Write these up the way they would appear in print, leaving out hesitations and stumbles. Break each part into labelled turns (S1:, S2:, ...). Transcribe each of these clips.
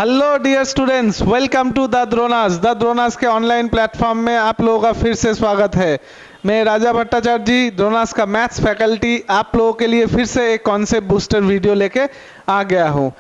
S1: Hello dear students, welcome to the Dronas के online platform में आप लोगों का फिर से स्वागत है। मैं राजा भट्टाचार्य जी, द्रोणास का मैथ्स फैकल्टी, आप लोगों के लिए फिर से एक कॉन्सेप्ट बूस्टर वीडियो लेके आ गया हूँ।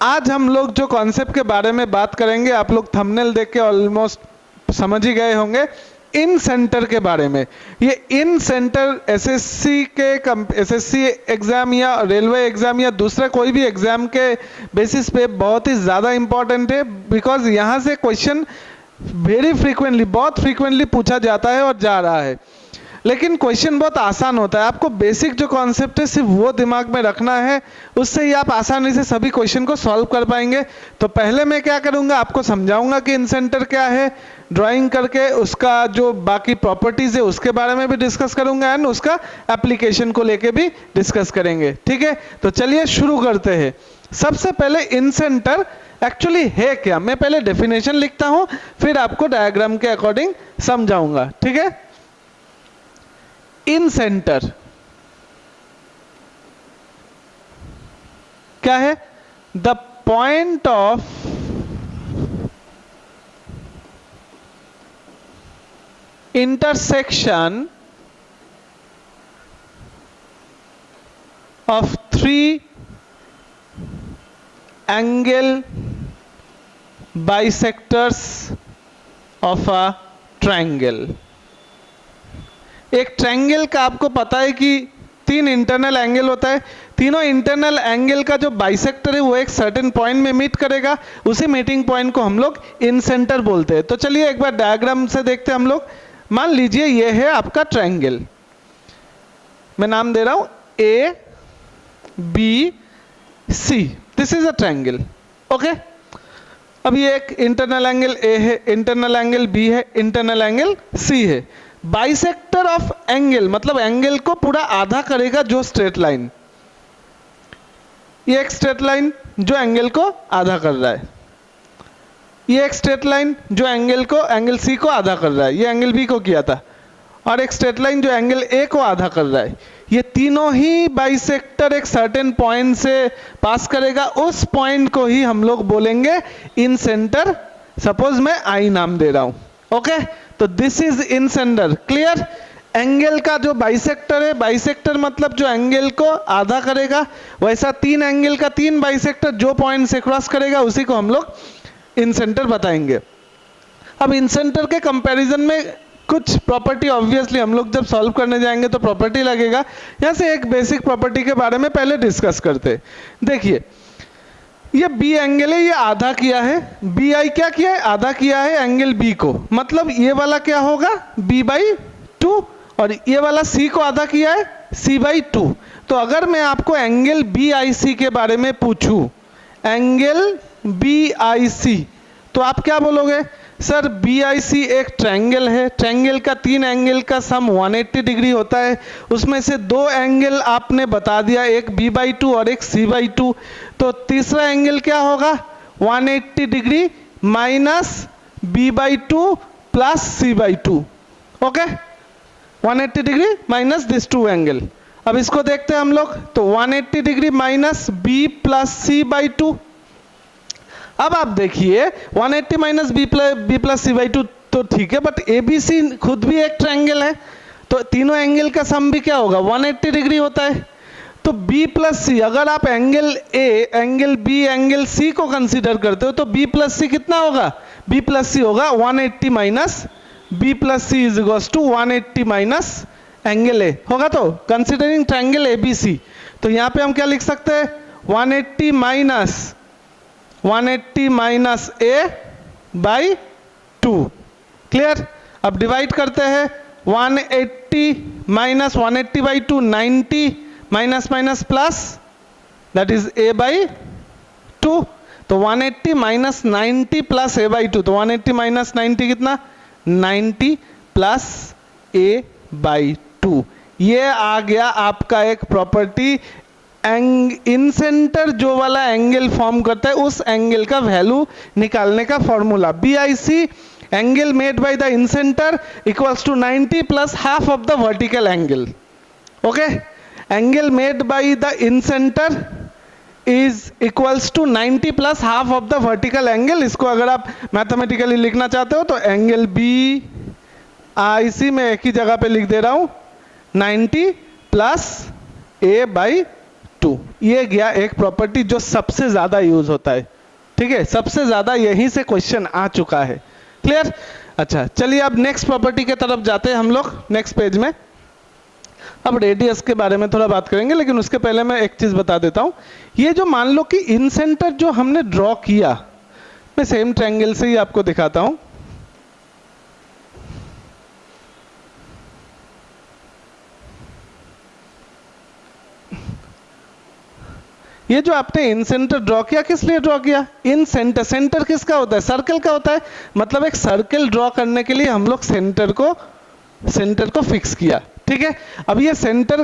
S1: आज हम लोग जो कॉन्सेप्ट के बारे में बात करेंगे, आप लोग थंबनेल देख के ऑलमोस्ट समझ ही गए होंगे, इन सेंटर के बारे में। ये इन सेंटर एसएससी एग्जाम या रेलवे एग्जाम या दूसरा कोई भी एग्जाम के बेसिस पे बहुत ही ज़्यादा इंपॉर्टेंट है, बिकॉज यहाँ से क्वेश्चन बहुत फ्रीक्वेंटली पूछा जाता है और जा रहा है। लेकिन क्वेश्चन बहुत आसान होता है, आपको बेसिक जो कॉन्सेप्ट है सिर्फ वो दिमाग में रखना है, उससे ही आप आसानी से सभी क्वेश्चन को सॉल्व कर पाएंगे। तो पहले मैं क्या करूंगा, आपको समझाऊंगा कि इन सेंटर क्या है, ड्राइंग करके उसका जो बाकी प्रॉपर्टीज है उसके बारे में भी डिस्कस करूंगा एंड उसका एप्लीकेशन को लेके भी डिस्कस करेंगे। ठीक है, तो चलिए शुरू करते हैं। सबसे पहले इन सेंटर एक्चुअली है क्या, मैं पहले डेफिनेशन लिखता हूं, फिर आपको डायग्राम के अकॉर्डिंग समझाऊंगा। ठीक है, इन सेंटर क्या है? The point of intersection of three angle bisectors of a triangle। एक ट्रायंगल का आपको पता है कि तीन इंटरनल एंगल होता है, तीनों इंटरनल एंगल का जो बाइसेक्टर है वो एक सर्टेन पॉइंट में मीट करेगा, उसी मीटिंग पॉइंट को हम लोग इन सेंटर बोलते हैं। तो चलिए एक बार डायग्राम से देखते हैं हम लोग। मान लीजिए ये है आपका ट्रायंगल, मैं नाम दे रहा हूं A B C, this is a triangle. Okay, अब ये एक इंटरनल एंगल ए है, इंटरनल एंगल बी है, इंटरनल एंगल सी है। बाइसेक्टर ऑफ एंगल मतलब एंगल को पूरा आधा करेगा जो स्ट्रेट लाइन, ये एक स्ट्रेट लाइन जो एंगल को आधा कर रहा है, ये एक स्ट्रेट लाइन जो एंगल सी को आधा कर रहा है, ये एंगल बी को किया था, और एक स्ट्रेट लाइन जो एंगल ए को आधा कर रहा है। ये तीनों ही बाइसेक्टर एक सर्टेन पॉइंट से पास करेगा, उस पॉइंट को ही हम लोग बोलेंगे इन सेंटर। सपोज मैं आई नाम दे रहा हूं। ओके, तो this is in centre. Clear? Angle का जो बाइसेक्टर है, बाइसेक्टर मतलब जो एंगल को आधा करेगा, वैसा तीन एंगल का तीन बाइसेक्टर जो पॉइंट से क्रॉस करेगा उसी को हम लोग इन सेंटर बताएंगे। अब इन सेंटर के कंपैरिजन में कुछ प्रॉपर्टी ऑब्वियसली हम लोग जब सॉल्व करने जाएंगे तो प्रॉपर्टी लगेगा। यहां से एक बेसिक प्रॉपर्टी के बारे में पहले डिस्कस करते। देखिए, ये बी एंगल है, ये आधा किया है, बी आई क्या किया है, आधा किया है एंगल बी को, मतलब ये वाला क्या होगा बी बाई टू, और ये वाला सी को आधा किया है सी बाई टू। तो अगर मैं आपको एंगल बी आई सी के बारे में पूछूं, एंगल बी आई सी, तो आप क्या बोलोगे? सर बी आई सी एक ट्रायंगल है, ट्रायंगल का तीन एंगल का सम 180 डिग्री होता है, उसमें से दो एंगल आपने बता दिया, एक बी बाई टू और एक सी बाई टू। तो तीसरा एंगल क्या होगा? 180 degree minus B by two plus C by two. Okay, 180 degree minus this two angle. अब इसको देखते हैं हम लोग, तो 180 degree minus B plus C by two. अब आप देखिए 180 minus B plus C by two तो ठीक है, बट ए बी सी खुद भी एक ट्रायंगल है, तो तीनों एंगल का सम भी क्या होगा 180 डिग्री होता है। तो बी प्लस सी, अगर आप angle A, angle B, angle C को कंसीडर करते हो तो बी प्लस सी कितना होगा? बी प्लस सी होगा 180 minus B plus C is equals to 180 minus angle A होगा। तो कंसीडरिंग ट्रायंगल ए बी सी, तो यहां पे हम क्या लिख सकते हैं? 180 minus A by two. Clear? अब डिवाइड करते हैं, 180 minus 180 by two 90, minus minus plus, that is a by two. तो 180 minus 90 plus A by two, तो 180 माइनस 90 कितना? 90 प्लस ए बाई टू। ये आ गया आपका एक प्रॉपर्टी, इन सेंटर जो वाला एंगल फॉर्म करता है उस एंगल का वैल्यू निकालने का formula. B I C angle made by the incentre equals to 90 plus half of the vertical angle. Okay, angle made by the incentre is equals to 90 plus half of the vertical angle. इसको अगर आप mathematically लिखना चाहते हो तो angle B I सी में एक ही जगह पे लिख दे रहा हूं 90 प्लस ए बाई 2। ये गया एक प्रॉपर्टी जो सबसे ज्यादा यूज होता है, ठीक है, सबसे ज्यादा यहीं से क्वेश्चन आ चुका है। क्लियर? अच्छा चलिए अब नेक्स्ट प्रॉपर्टी के तरफ जाते हैं हम लोग नेक्स्ट पेज में। अब रेडियस के बारे में थोड़ा बात करेंगे, लेकिन उसके पहले मैं एक चीज बता देता हूं। ये जो मान लो कि इन सेंटर जो हमने ड्रॉ किया, मैं सेम ट्रायंगल से ही आपको दिखाता हूं। ये जो आपने इन सेंटर ड्रॉ किया, किस लिए ड्रॉ किया? इन सेंटर, सेंटर किसका होता है? सर्कल का होता है। मतलब एक सर्कल ड्रॉ करने के लिए हम लोग सेंटर को फिक्स किया, ठीक है। अब ये सेंटर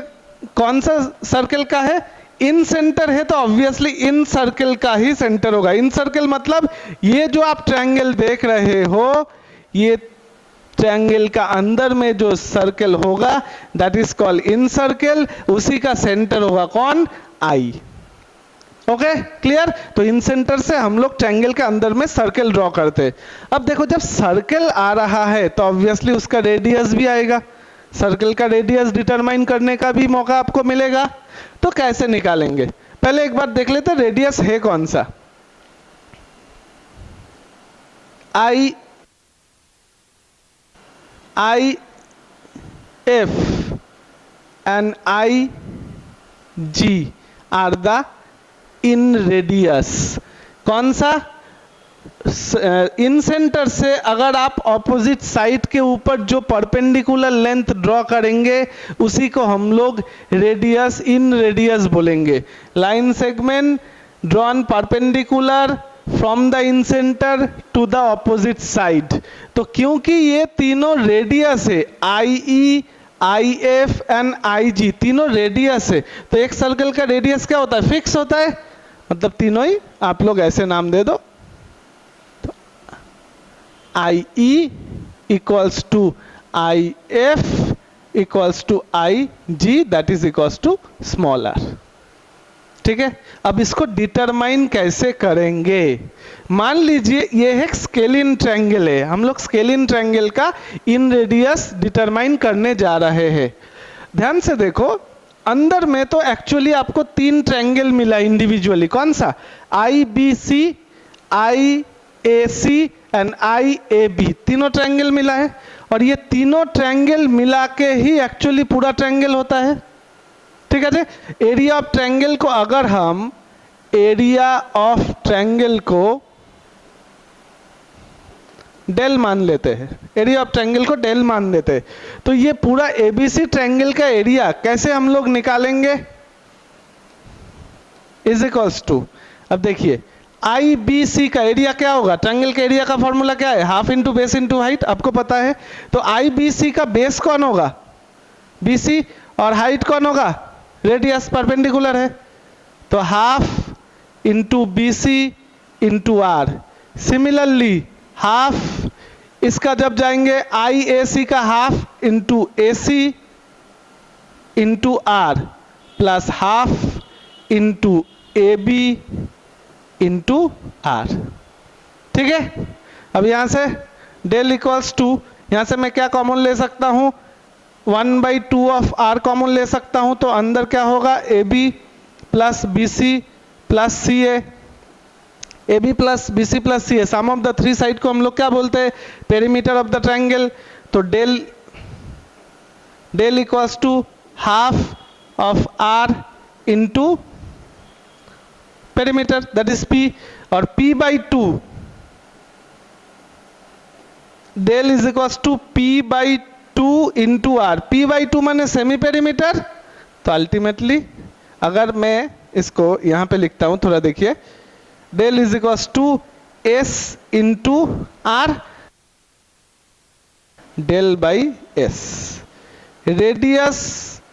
S1: कौन सा सर्कल का है? इन सेंटर है, तो ऑब्वियसली इन सर्कल का ही सेंटर होगा। इन सर्कल मतलब ये जो आप ट्रायंगल देख रहे हो, ये ट्रायंगल का अंदर में जो सर्कल होगा that is called incircle, उसी का सेंटर होगा कौन? आई। Okay clear? तो इन सेंटर से हम लोग ट्रायंगल के अंदर में सर्कल ड्रॉ करते। अब देखो जब सर्कल आ रहा है तो ऑब्वियसली उसका रेडियस भी आएगा। सर्कल का रेडियस डिटरमाइन करने का भी मौका आपको मिलेगा। तो कैसे निकालेंगे? पहले एक बार देख लेते हैं रेडियस है कौन सा। I F and I G are the inradius. कौन सा? इन सेंटर से अगर आप ऑपोजिट साइड के ऊपर जो परपेंडिकुलर लेंथ ड्रॉ करेंगे उसी को हम लोग रेडियस, इन रेडियस बोलेंगे। Line segment drawn perpendicular from the incentre to the opposite side. तो क्योंकि ये तीनों रेडियस है, आई ई, आई एफ एंड आई जी तीनों रेडियस है, तो एक सर्कल का रेडियस क्या होता है? फिक्स होता है। मतलब तीनों ही आप लोग ऐसे नाम दे दो, तो I E equals to I F equals to I G that is equals to small R. ठीक है, अब इसको डिटरमाइन कैसे करेंगे? मान लीजिए ये एक स्केलिन ट्रायंगल है, हम लोग स्केलिन ट्रायंगल का इन रेडियस डिटरमाइन करने जा रहे हैं। ध्यान से देखो, अंदर में तो एक्चुअली आपको तीन ट्रायंगल मिला इंडिविजुअली। कौन सा? I B C, I A C and I A B, तीनों ट्रायंगल मिला है। और ये तीनों ट्रायंगल मिला के ही एक्चुअली पूरा ट्रायंगल होता है। ठीक है, एरिया ऑफ ट्रायंगल को अगर हम एरिया ऑफ ट्रायंगल को डेल मान लेते हैं, एरिया ऑफ ट्रायंगल को डेल मान लेते हैं, तो ये पूरा एबीसी ट्रायंगल का एरिया कैसे हम लोग निकालेंगे? इज इक्वल्स टू, अब देखिए आई बी सी का एरिया क्या होगा? ट्रायंगल के एरिया का फॉर्मूला क्या है? Half into base into height, आपको पता है। तो आई बी सी का बेस कौन होगा? बी सी, और हाइट कौन होगा? रेडियस, परपेंडिकुलर है, तो half into B C into R. Similarly half इसका जब जाएंगे आई ए सी का half into A C into R plus half into A B into R. ठीक है, अब यहां से डेल इक्वल्स टू, यहां से मैं क्या कॉमन ले सकता हूं? 1/2 ऑफ आर कॉमन ले सकता हूं, तो अंदर क्या होगा? A B plus B C plus C A, A B plus B C plus C A, sum of the three side को हम लोग क्या बोलते हैं? Perimeter of the triangle. तो del equals to half of R into perimeter that is P, और p/2 del is equals to p/2 into R. p/2 माने semi perimeter. तो अल्टीमेटली अगर मैं इसको यहां पे लिखता हूं, थोड़ा देखिए, del is equals to S into R, del by S. Radius,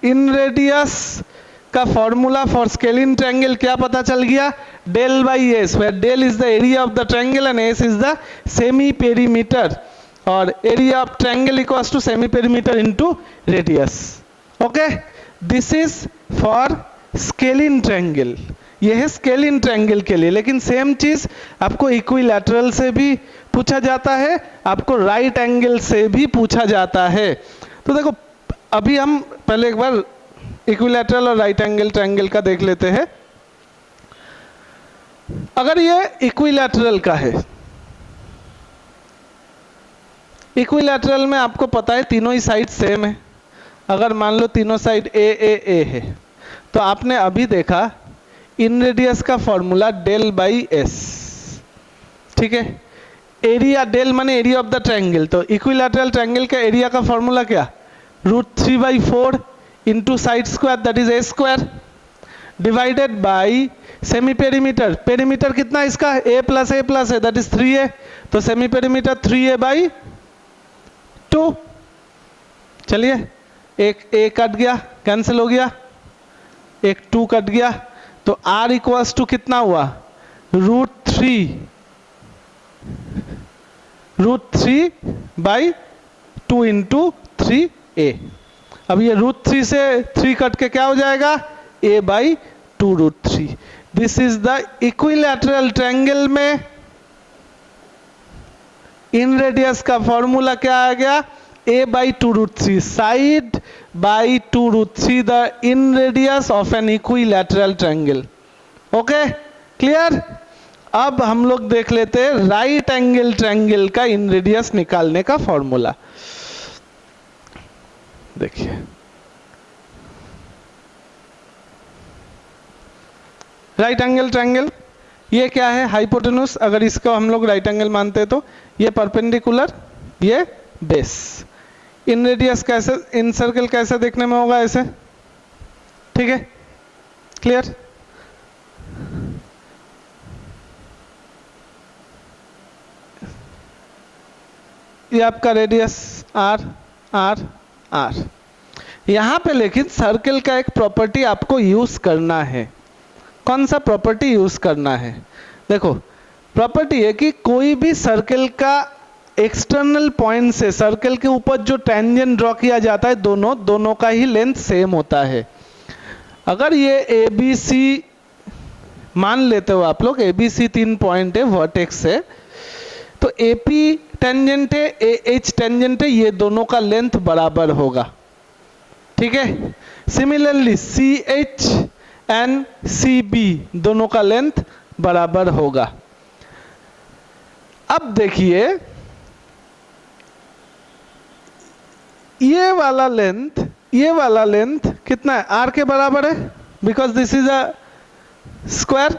S1: inradius का फॉर्मूला फॉर स्केलिन ट्रायंगल क्या पता चल गया? Del by S, where del is the area of the triangle and S is the semi perimeter, और area of triangle equals to semi perimeter into radius. Okay, this is for scalene triangle. ये है scalene triangle के लिए, लेकिन same चीज आपको equilateral से भी पूछा जाता है, आपको राइट एंगल से भी पूछा जाता है। तो देखो अभी हम पहले एक बार इक्विलैटरल और राइट एंगल ट्रायंगल का देख लेते हैं। अगर ये इक्विलैटरल का है, इक्विलैटरल में आपको पता है तीनों ही साइड सेम है। अगर मान लो तीनों साइड ए है, तो आपने अभी देखा इन रेडियस का फॉर्मूला डेल बाई एस, ठीक है। एरिया डेल माने एरिया ऑफ द ट्रायंगल, तो इक्विलैटरल ट्रायंगल का एरिया का फॉर्मूला क्या, √3/4 into side square that is a square divided by semi perimeter. Perimeter कितना इसका, a प्लस है दैट इज 3a, तो सेमी पेरीमीटर 3a/2। चलिए एक a कट गया, कैंसिल हो गया, एक 2 कट गया, तो r इक्वल्स टू कितना हुआ, √3/2 इंटू 3a। अब ये √3 से 3 कट के क्या हो जाएगा, a/2√3। This is the equilateral triangle में इन रेडियस का फॉर्मूला क्या आ गया, a/2√3, side by 2√3 the inradius of an equilateral triangle. Okay clear. अब हम लोग देख लेते हैं राइट एंगल ट्रायंगल का इन रेडियस निकालने का फॉर्मूला। देखिए राइट एंगल ट्रायंगल, ये क्या है, हाइपोटेन्यूस। अगर इसको हम लोग राइट एंगल मानते हैं तो ये परपेंडिकुलर, ये बेस। इन रेडियस कैसे, इन सर्कल कैसे देखने में होगा, ऐसे, ठीक है क्लियर। ये आपका रेडियस आर आर आर। यहां पे लेकिन सर्कल का एक प्रॉपर्टी आपको यूज करना है। कौन सा प्रॉपर्टी यूज करना है, देखो प्रॉपर्टी है कि कोई भी सर्कल का एक्सटर्नल पॉइंट से सर्कल के ऊपर जो टेंजेंट ड्रॉ किया जाता है, दोनों का ही लेंथ सेम होता है। अगर ये ए बी सी मान लेते हो आप लोग, ए बी सी 3 पॉइंट है वर्टेक्स से, तो ए पी टेंजेंट है, ए एच टेंजेंट है, ये दोनों का लेंथ बराबर होगा, ठीक है। Similarly C H and C B दोनों का लेंथ बराबर होगा। अब देखिए ये वाला लेंथ कितना है, आर के बराबर है, because this is a square.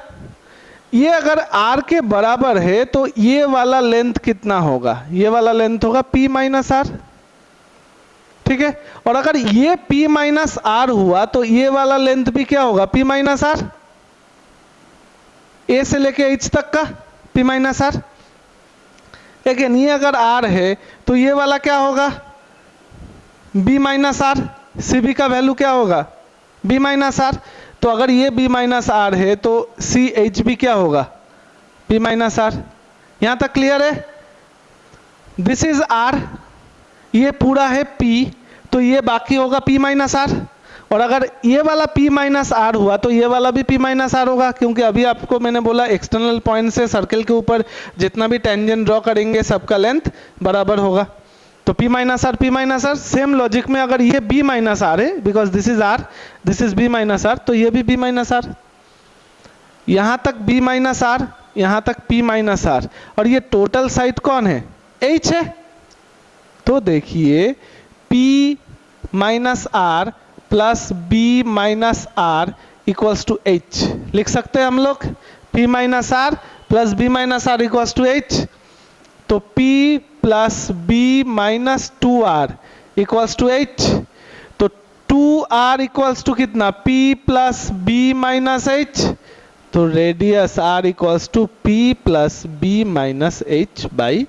S1: ये अगर आर के बराबर है तो ये वाला लेंथ कितना होगा, ये वाला लेंथ होगा p माइनस आर, ठीक है। और अगर ये p माइनस आर हुआ तो ये वाला लेंथ भी क्या होगा, p माइनस आर, ए से लेके h तक का p माइनस आर। लेकिन ये अगर r है तो ये वाला क्या होगा, b minus R. C B का वैल्यू क्या होगा, b माइनस आर। तो अगर ये b माइनस आर है तो सी एच भी क्या होगा, b माइनस आर। यहां तक क्लियर है। दिस इज r, ये पूरा है p, तो ये बाकी होगा p माइनस आर। और अगर ये वाला p माइनस आर हुआ तो ये वाला भी p माइनस आर होगा, क्योंकि अभी आपको मैंने बोला एक्सटर्नल पॉइंट से सर्कल के ऊपर जितना भी टेंजेंट ड्रॉ करेंगे सबका लेंथ बराबर होगा। तो p minus r. Same logic में अगर ये b माइनस आर है, because this is r, this is b minus r, तो ये भी b माइनस आर। यहां तक b माइनस आर, यहां तक p माइनस आर, और ये टोटल साइड कौन है, h है। तो देखिए p minus r plus b minus r equals to h लिख सकते हैं हम लोग। p minus r plus b minus r equals to h। तो p plus b minus 2r equals to h। तो 2r इक्वल्स टू कितना, p plus b minus h। तो radius r equals to p plus b minus h by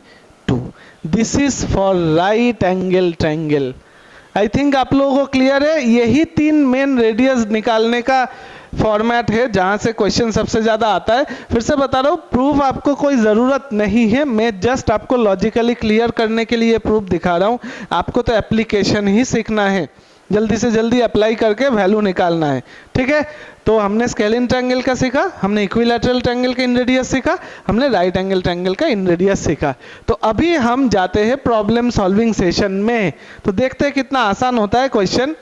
S1: 2। This is for right angle triangle. I think आप लोगों को clear है। यही 3 main radius निकालने का फॉर्मेट है जहां से क्वेश्चन सबसे ज्यादा आता है। फिर से बता रहा हूं, प्रूफ आपको कोई जरूरत नहीं है, मैं जस्ट आपको लॉजिकली क्लियर करने के लिए प्रूफ दिखा रहा हूं। आपको तो एप्लीकेशन ही सीखना है। जल्दी से जल्दी अप्लाई करके वैल्यू निकालना है। ठीक है, तो हमने स्केलिन ट्रायंगल का सीखा, हमने इक्विलैटरल ट्रायंगल का इन रेडियस सीखा, हमने राइट एंगल ट्रायंगल का इन रेडियस सीखा। तो अभी हम जाते हैं प्रॉब्लम सॉल्विंग सेशन में। तो देखते हैं कितना आसान होता है क्वेश्चन।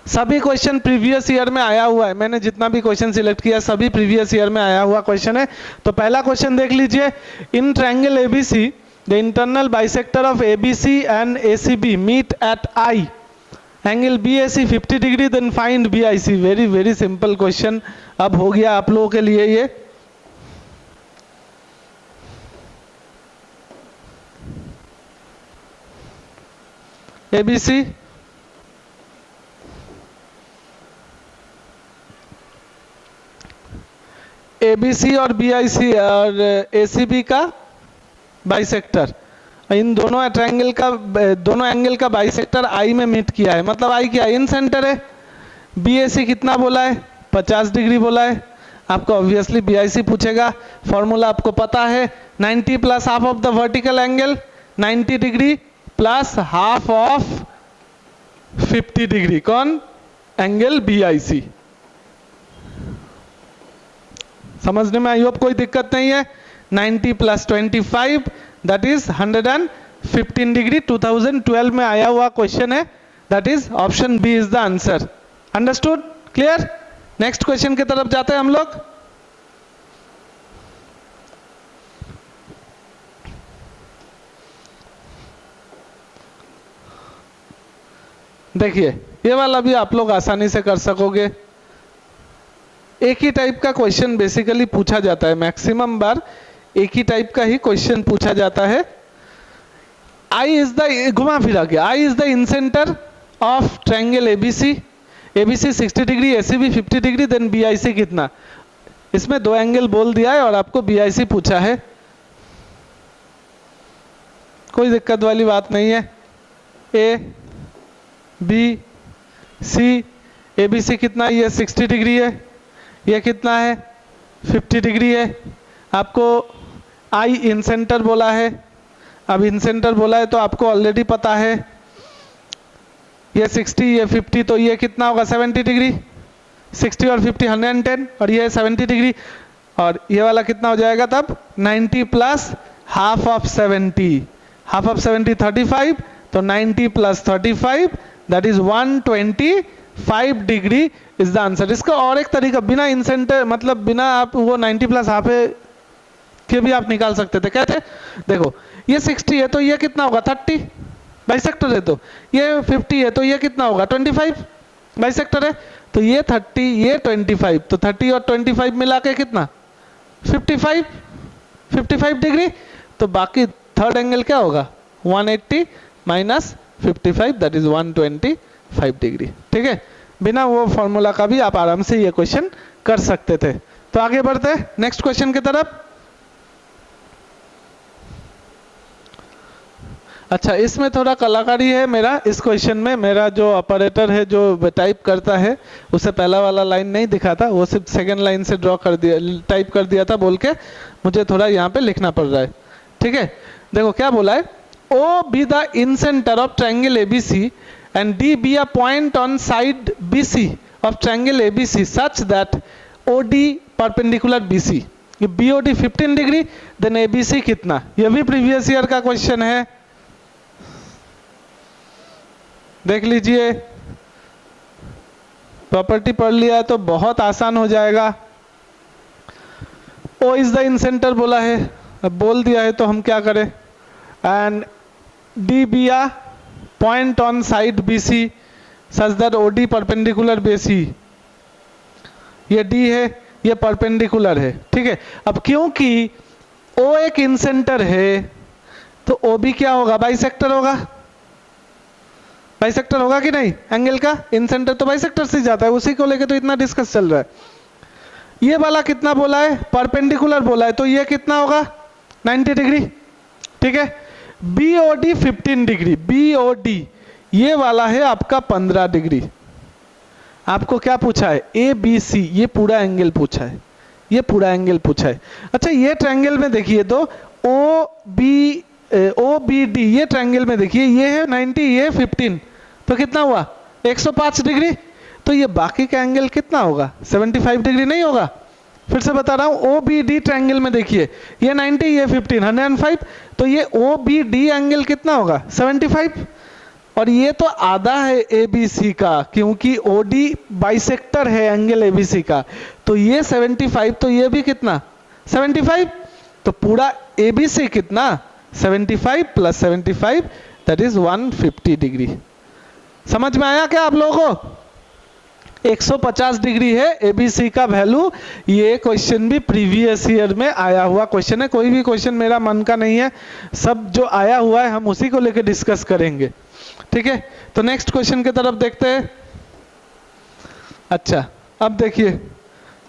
S1: सभी क्वेश्चन प्रीवियस ईयर में आया हुआ है, मैंने जितना भी क्वेश्चन सिलेक्ट किया सभी प्रीवियस ईयर में आया हुआ क्वेश्चन है। तो पहला क्वेश्चन देख लीजिए, in triangle ABC the internal bisector of ABC and ACB meet at I, angle BAC 50 degree, then find BIC। Very very simple question अब हो गया आप लोगों के लिए ये। ABC और BIC और ACB का बाइसेक्टर, इन दोनों ट्रायंगल का, दोनों एंगल का बाइसेक्टर आई में मीट किया है। मतलब आई क्या इन सेंटर है। BAC कितना बोला है 50 डिग्री बोला है। आपको ऑब्वियसली BIC पूछेगा, फॉर्मूला आपको पता है 90 plus half of the vertical angle, 90 degree plus half of 50 degree, कौन एंगल BIC। समझने में आई होप कोई दिक्कत नहीं है। 90 प्लस 25 दैट इज 115 डिग्री। 2012 में आया हुआ क्वेश्चन है, that is option B is the answer. Understood, clear. Next question की तरफ जाते हैं हम लोग। देखिए ये वाला भी आप लोग आसानी से कर सकोगे। एक ही टाइप का क्वेश्चन बेसिकली पूछा जाता है, मैक्सिमम बार एक ही टाइप का ही क्वेश्चन पूछा जाता है। आई इज द, घुमा फिरा के, I is the incentre of triangle ABC, ABC 60 degree, ACB 50 degree, then BIC कितना। इसमें दो एंगल बोल दिया है और आपको BIC पूछा है, कोई दिक्कत वाली बात नहीं है। ए बी सी, एबीसी कितना, ये 60 डिग्री है, ये कितना है 50 डिग्री है। आपको आई इन सेंटर बोला है, अब इन सेंटर बोला है तो आपको ऑलरेडी पता है ये 60 ये 50, तो ये कितना होगा 70 डिग्री। 60 और 50 110, और ये 70 डिग्री, और ये वाला कितना हो जाएगा तब 90 plus half of 70, half of 70 35, तो 90 plus 35 that is 125 degree is the answer. इसका और एक तरीका, बिना इन सेंटर मतलब बिना आप वो 90 प्लस हाफ के भी आप निकाल सकते थे। कहते देखो ये 60 है तो ये कितना होगा 30, बाइसेक्टर है, तो ये 50 है तो ये कितना होगा 25, बाइसेक्टर है, तो ये 30 ये 25, तो 30 और 25 मिला के कितना 55 डिग्री। तो बाकी थर्ड एंगल क्या होगा 180 माइनस 55 दैट इज 125 डिग्री। ठीक है, बिना वो फॉर्मूला का भी आप आराम से ये क्वेश्चन कर सकते थे। तो आगे बढ़ते हैं नेक्स्ट क्वेश्चन की तरफ। अच्छा, इसमें थोड़ा कलाकारी है मेरा, इस क्वेश्चन में मेरा जो ऑपरेटर है जो टाइप करता है उसे पहला वाला लाइन नहीं दिखा था, वो सिर्फ सेकंड लाइन से ड्रॉ कर दिया, टाइप कर दिया था बोल के, मुझे थोड़ा यहाँ पे लिखना पड़ रहा है। ठीक है, देखो क्या बोला है, O be the incenter of triangle ABC and D be a point on side BC of triangle ABC such that OD perpendicular BC। ये BOD 15 डिग्री, देन ABC कितना, ये भी प्रीवियस ईयर का क्वेश्चन है, देख लीजिए। प्रॉपर्टी पढ़ लिया है तो बहुत आसान हो जाएगा। O इज द इंसेंटर बोला है, अब बोल दिया है तो हम क्या करें, and D be a point on side BC such that OD perpendicular BC, ये D है ये परपेंडिकुलर है। ठीक है, अब क्योंकि O एक इंसेंटर है तो OB क्या होगा बाइसेक्टर होगा, बाइसेक्टर होगा कि नहीं, एंगल का इंसेंटर तो बाइसेक्टर से जाता है, उसी को लेके तो इतना डिस्कस चल रहा है। ये वाला कितना बोला है परपेंडिकुलर बोला है, तो ये कितना होगा 90 डिग्री। ठीक है, BOD 15 डिग्री, BOD ये वाला है आपका 15 डिग्री। आपको क्या पूछा है ABC, ये पूरा एंगल पूछा है, ये पूरा एंगल पूछा है। अच्छा, ये ट्रायंगल में देखिए तो OBD ये ट्रायंगल में देखिए, ये है 90 ये 15, तो कितना हुआ 105 डिग्री। तो ये बाकी का एंगल कितना होगा? 75 डिग्री नहीं होगा? फिर से बता रहा हूं, ओ बी डी ट्रायंगल में देखिए, ये 90, ये 15, 105, तो ये ओ बी डी एंगल कितना होगा? 75। और ये तो आधा है ए बी सी का, क्योंकि ओ डी बाइसेक्टर है एंगल ए बी सी का, तो ये 75, तो ये भी कितना? 75। तो पूरा ए बी सी कितना? 75 प्लस 75, दैट इज 150 डिग्री। समझ में आया क्या आप लोगों को? 150 डिग्री है एबीसी का वैल्यू। ये क्वेश्चन भी प्रीवियस ईयर में आया हुआ क्वेश्चन है, कोई भी क्वेश्चन मेरा मन का नहीं है, सब जो आया हुआ है हम उसी को लेकर डिस्कस करेंगे, ठीक है। तो नेक्स्ट क्वेश्चन की तरफ देखते हैं। अच्छा, अब देखिए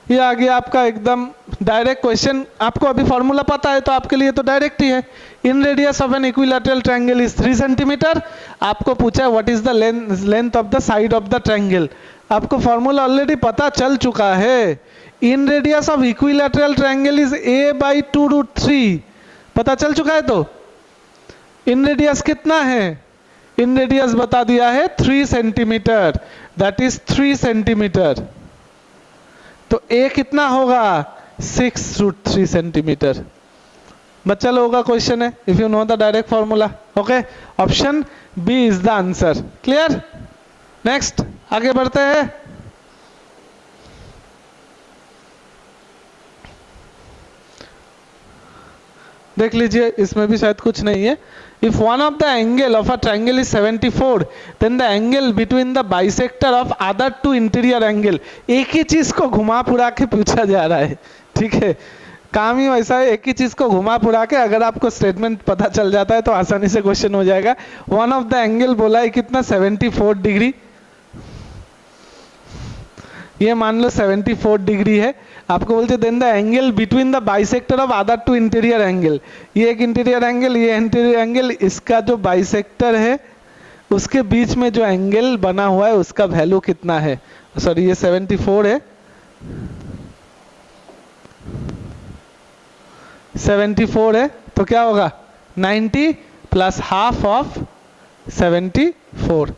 S1: ये आ गया आपका एकदम डायरेक्ट क्वेश्चन। आपको अभी फॉर्मूला पता है तो आपके लिए तो डायरेक्ट ही है। Inradius of an equilateral triangle is 3 centimetre. आपको पूछा है what is the length of the side of the triangle. आपको फॉर्मूला ऑलरेडी पता चल चुका है। Inradius of equilateral triangle is a/2√3, पता चल चुका है। तो इन रेडियस कितना है? इन रेडियस बता दिया है 3 सेंटीमीटर, दैट इज 3 सेंटीमीटर। तो a कितना होगा? 6√3 सेंटीमीटर। बच्चा लोगों का क्वेश्चन है, if you know the direct formula. Okay, option B is the answer. Clear? Next आगे बढ़ते हैं। देख लीजिए, इसमें भी शायद कुछ नहीं है। If one of the angle of a triangle is 74, then the angle between the bisector of other two interior angle. एक ही चीज को घुमा पुरा के पूछा जा रहा है, ठीक है। काम ही वैसा है, एक ही चीज को घुमा पुरा के, अगर आपको स्टेटमेंट पता चल जाता है तो आसानी से क्वेश्चन हो जाएगा। वन ऑफ द एंगल बोला है कितना? 74 डिग्री। ये मान लो 74 डिग्री है। आपको बोलते then the angle between the bisector of other two interior angle. ये एक इंटीरियर एंगल, ये इंटीरियर एंगल, इसका जो बाइसेक्टर है उसके बीच में जो एंगल बना हुआ है उसका वैल्यू कितना है? सॉरी, ये 74 है, 74 है, तो क्या होगा? 90 plus half of 74,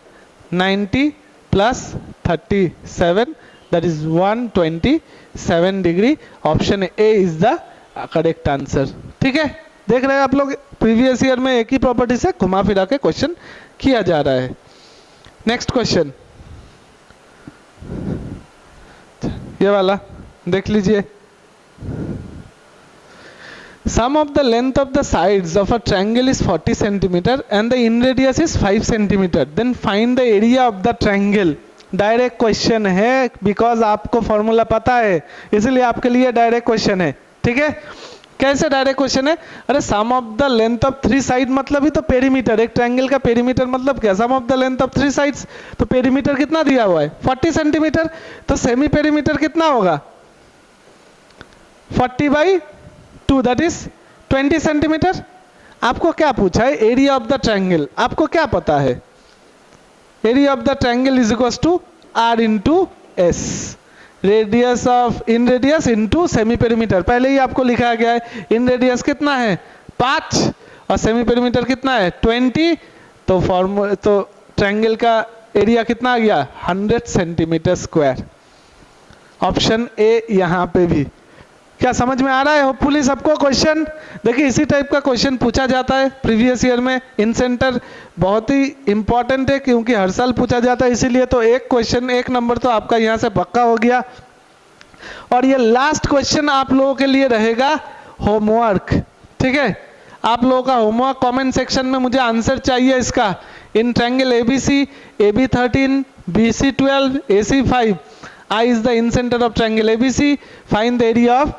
S1: 90 plus 37, that is 127 degree. Option A is the correct answer, ठीक है। देख रहे हैं आप लोग, प्रीवियस ईयर में एक ही प्रॉपर्टी से घुमा फिरा के क्वेश्चन किया जा रहा है। नेक्स्ट क्वेश्चन, ये वाला देख लीजिए। Sum of the length of the sides of a triangle is 40 centimeter and the in radius is 5 centimeter. Then find the area of the triangle. Direct question है, बिकॉज आपको फॉर्मूला पता है, इसलिए आपके लिए डायरेक्ट क्वेश्चन है, ठीक है। कैसे डायरेक्ट क्वेश्चन है? अरे sum of the length of 3 side मतलब ही तो पेरीमीटर। एक ट्रायंगल का पेरीमीटर मतलब क्या? Sum of the length of 3 sides. तो पेरीमीटर कितना दिया हुआ है? 40 सेंटीमीटर। तो सेमी पेरीमीटर कितना होगा? 40/2, दैट इज 20 सेंटीमीटर। आपको क्या पूछा है? Area of the triangle. आपको क्या पता है? Area of the triangle is equal to r into s, radius of inradius into semi perimeter. पहले ही आपको लिखा गया है। इन रेडियस कितना है? 5 और सेमी पेरीमीटर कितना है? 20। तो ट्रायंगल का एरिया कितना आ गया? 100 सेंटीमीटर स्क्वायर। ऑप्शन ए यहाँ पे भी। क्या समझ में आ रहा है होपफुली सबको क्वेश्चन? देखिए, इसी टाइप का क्वेश्चन पूछा जाता है प्रीवियस ईयर में। इन सेंटर बहुत ही इंपॉर्टेंट है क्योंकि हर साल पूछा जाता है, इसीलिए तो एक क्वेश्चन, एक नंबर तो आपका यहाँ से पक्का हो गया। और ये लास्ट क्वेश्चन आप लोगों के लिए रहेगा होमवर्क, ठीक है। आप लोगों का होमवर्क कमेंट सेक्शन में मुझे आंसर चाहिए इसका। इन triangle ABC, AB13, BC12, AC5, I is the in center of triangle ABC, find the area of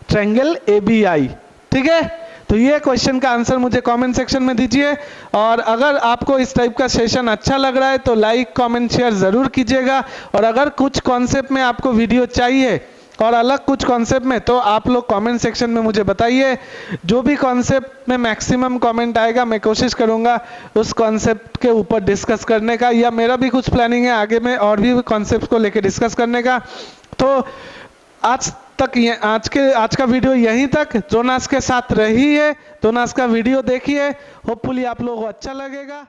S1: triangle ABI, ठीक है। तो ये क्वेश्चन का आंसर मुझे कमेंट सेक्शन में दीजिए। और अगर आपको इस टाइप का सेशन अच्छा लग रहा है तो लाइक, कमेंट, शेयर जरूर कीजिएगा। और अगर कुछ कॉन्सेप्ट में आपको वीडियो चाहिए और अलग कुछ कॉन्सेप्ट में, तो आप लोग कमेंट सेक्शन में मुझे बताइए। जो भी कॉन्सेप्ट में मैक्सिमम कमेंट आएगा मैं कोशिश करूंगा उस कॉन्सेप्ट के ऊपर डिस्कस करने का, या मेरा भी कुछ प्लानिंग है आगे में और भी कॉन्सेप्ट को लेकर डिस्कस करने का। तो आज तक आज का वीडियो यहीं तक। जोनास के साथ रहिए, जोनास का वीडियो देखिए, होपफुली आप लोगों को अच्छा लगेगा।